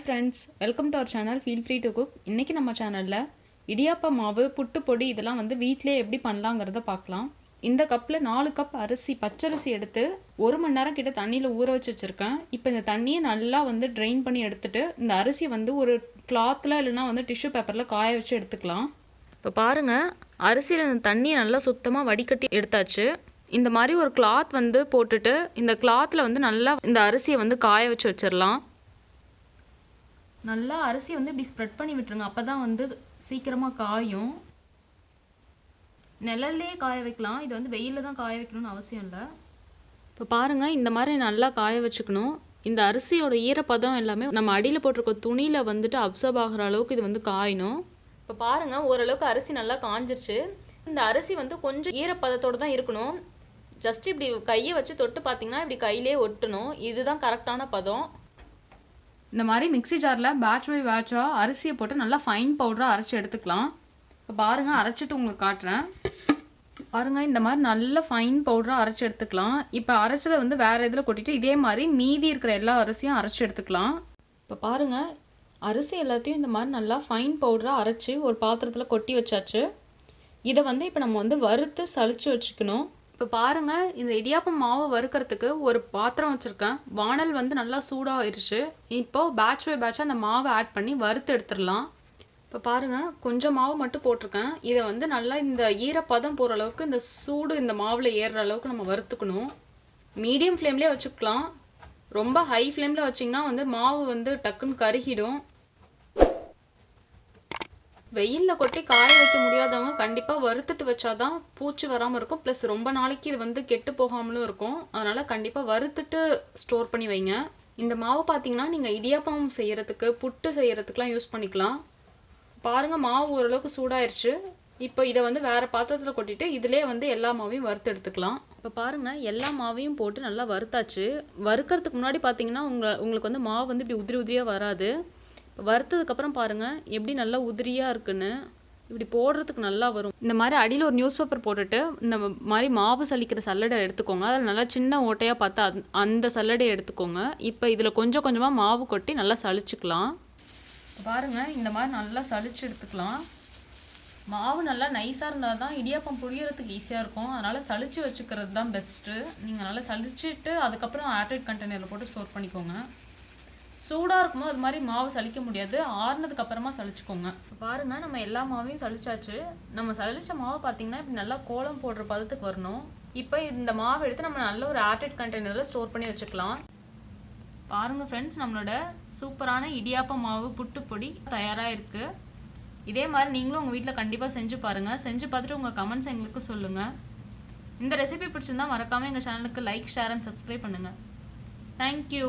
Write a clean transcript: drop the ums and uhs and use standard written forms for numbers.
Friends, welcome to our channel feel free to cook. இன்றைக்கி நம்ம சேனலில் இடியாப்ப மாவு, புட்டு பொடி இதெல்லாம் வீட்டிலே எப்படி பண்ணலாங்கிறத பார்க்கலாம். இந்த கப்பில் 4 கப் அரிசி, பச்சரிசி எடுத்து 1 மணி நேரம் கிட்ட தண்ணியில் ஊற வச்சுருக்கேன். இப்போ இந்த தண்ணியை நல்லா ட்ரெயின் பண்ணி எடுத்துகிட்டு இந்த அரிசி ஒரு கிளாத்தில் இல்லைனா டிஷ்யூ பேப்பரில் காய வச்சு எடுத்துக்கலாம். இப்போ பாருங்கள், அரிசியில் இந்த தண்ணியை நல்லா சுத்தமாக வடிகட்டி எடுத்தாச்சு. இந்த மாதிரி ஒரு கிளாத் போட்டுட்டு இந்த கிளாத்தில் நல்லா இந்த அரிசியை காய வச்சு வச்சிடலாம். நல்லா அரிசி இப்படி ஸ்ப்ரெட் பண்ணி விட்டுருங்க. அப்போ தான் சீக்கிரமாக காயும். நிழல்லே காய வைக்கலாம். இது வெயிலில் தான் காய வைக்கணும்னு அவசியம் இல்லை. இப்போ பாருங்கள், இந்த மாதிரி நல்லா காய வச்சுக்கணும். இந்த அரிசியோட ஈரப்பதம் எல்லாமே நம்ம அடியில் போட்டிருக்க துணியில் அப்சர்வ் ஆகிற அளவுக்கு இது காயணும். இப்போ பாருங்கள், ஓரளவுக்கு அரிசி நல்லா காஞ்சிருச்சு. இந்த அரிசி கொஞ்சம் ஈரப்பதத்தோடு தான் இருக்கணும். ஜஸ்ட் இப்படி கையை வச்சு தொட்டு பார்த்தீங்கன்னா இப்படி கையிலே ஒட்டணும். இதுதான் கரெக்டான பதம். இந்த மாதிரி மிக்ஸி ஜாரில் பேட்ச் பை பேட்சாக அரிசியை போட்டு நல்லா ஃபைன் பவுடராக அரைச்சி எடுத்துக்கலாம். இப்போ பாருங்கள், அரைச்சிட்டு உங்களுக்கு காட்டுறேன். பாருங்கள், இந்த மாதிரி நல்ல ஃபைன் பவுடராக அரைச்சி எடுத்துக்கலாம். இப்போ அரைச்சதை வேறு இதில் கொட்டிட்டு இதே மாதிரி மீதி இருக்கிற எல்லா அரிசியும் அரைச்சி எடுத்துக்கலாம். இப்போ பாருங்கள், அரிசி எல்லாத்தையும் இந்த மாதிரி நல்லா ஃபைன் பவுடராக அரைச்சி ஒரு பாத்திரத்தில் கொட்டி வச்சாச்சு. இதை இப்போ நம்ம வறுத்து சளிச்சு வச்சுக்கணும். இப்போ பாருங்கள், இந்த இடியாப்பம் மாவு வறுக்கிறதுக்கு ஒரு பாத்திரம் வச்சுருக்கேன். வானல் நல்லா சூடாகிருச்சு. இப்போது பேட்ச் பை பேட்சாக அந்த மாவை ஆட் பண்ணி வறுத்து எடுத்துடலாம். இப்போ பாருங்கள், கொஞ்சம் மாவு மட்டும் போட்டிருக்கேன். இதை நல்லா இந்த ஈரப்பதம் போகிற அளவுக்கு இந்த சூடு இந்த மாவில் ஏறுற அளவுக்கு நம்ம வறுத்துக்கணும். மீடியம் ஃப்ளேம்லேயே வச்சுக்கலாம். ரொம்ப ஹை ஃப்ளேமில் வச்சிங்கன்னா மாவு டக்குன்னு கருகிடும். வெயிலில் கொட்டி காய வைக்க முடியாதவங்க கண்டிப்பாக வறுத்துட்டு வச்சாதான் பூச்சி வராமல் இருக்கும். ப்ளஸ் ரொம்ப நாளைக்கு இது கெட்டு போகாமலும் இருக்கும். அதனால் கண்டிப்பாக வறுத்துட்டு ஸ்டோர் பண்ணி வைங்க. இந்த மாவு பார்த்தீங்கன்னா நீங்கள் இடியாப்பம் செய்கிறதுக்கு, புட்டு செய்கிறதுக்கெலாம் யூஸ் பண்ணிக்கலாம். பாருங்கள், மாவு ஓரளவுக்கு சூடாயிருச்சு. இப்போ இதை வேறு பாத்திரத்தில் கொட்டிட்டு இதிலே எல்லா மாவையும் வறுத்து எடுத்துக்கலாம். இப்போ பாருங்கள், எல்லா மாவையும் போட்டு நல்லா வறுத்தாச்சு. வறுக்கிறதுக்கு முன்னாடி பார்த்தீங்கன்னா உங்களுக்கு மாவு இப்படி உதிரி உதிரியாக வராது. வறுத்ததுக்கப்புறம் பாருங்கள் எப்படி நல்லா உதிரியாக இருக்குன்னு. இப்படி போடுறதுக்கு நல்லா வரும். இந்த மாதிரி அடியில் ஒரு நியூஸ் பேப்பர் போட்டுட்டு இந்த மாதிரி மாவு சலிக்கிற சல்லடை எடுத்துக்கோங்க. அதில் நல்லா சின்ன ஓட்டையாக பார்த்து அந்த சல்லடையை எடுத்துக்கோங்க. இப்போ இதில் கொஞ்சம் கொஞ்சமாக மாவு கொட்டி நல்லா சலிச்சுக்கலாம். பாருங்கள், இந்த மாதிரி நல்லா சலிச்சு எடுத்துக்கலாம். மாவு நல்லா நைஸாக இருந்தால் தான் இடியாப்பம் புழியறதுக்கு ஈஸியாக இருக்கும். அதனால் சலிச்சு வச்சுக்கிறது தான் பெஸ்ட்டு. நீங்கள் நல்லா சலிச்சுட்டு அதுக்கப்புறம் ஏர்டைட் கண்டெய்னரில் போட்டு ஸ்டோர் பண்ணிக்கோங்க. சூடாக இருக்கும்போது அது மாதிரி மாவு சலிக்க முடியாது. ஆறுனதுக்கு அப்புறமா சலிச்சுக்கோங்க. பாருங்கள், நம்ம எல்லா மாவையும் சலிச்சாச்சு. நம்ம சலிச்ச மாவு பார்த்தீங்கன்னா இப்படி நல்லா கோலம் போடுற பதத்துக்கு வரணும். இப்போ இந்த மாவு எடுத்து நம்ம நல்ல ஒரு ஏர்டைட் கண்டெய்னரில் ஸ்டோர் பண்ணி வச்சுக்கலாம். பாருங்கள் ஃப்ரெண்ட்ஸ், நம்மளோட சூப்பரான இடியாப்ப மாவு, புட்டு பொடி தயாராக இருக்குது. இதே மாதிரி நீங்களும் உங்கள் வீட்டில் கண்டிப்பாக செஞ்சு பாருங்கள். செஞ்சு பார்த்துட்டு உங்கள் கமெண்ட்ஸ் எங்களுக்கு சொல்லுங்கள். இந்த ரெசிபி பிடிச்சிருந்தா மறக்காமல் எங்கள் சேனலுக்கு லைக், ஷேர் அண்ட் சப்ஸ்கிரைப் பண்ணுங்கள். தேங்க்யூ.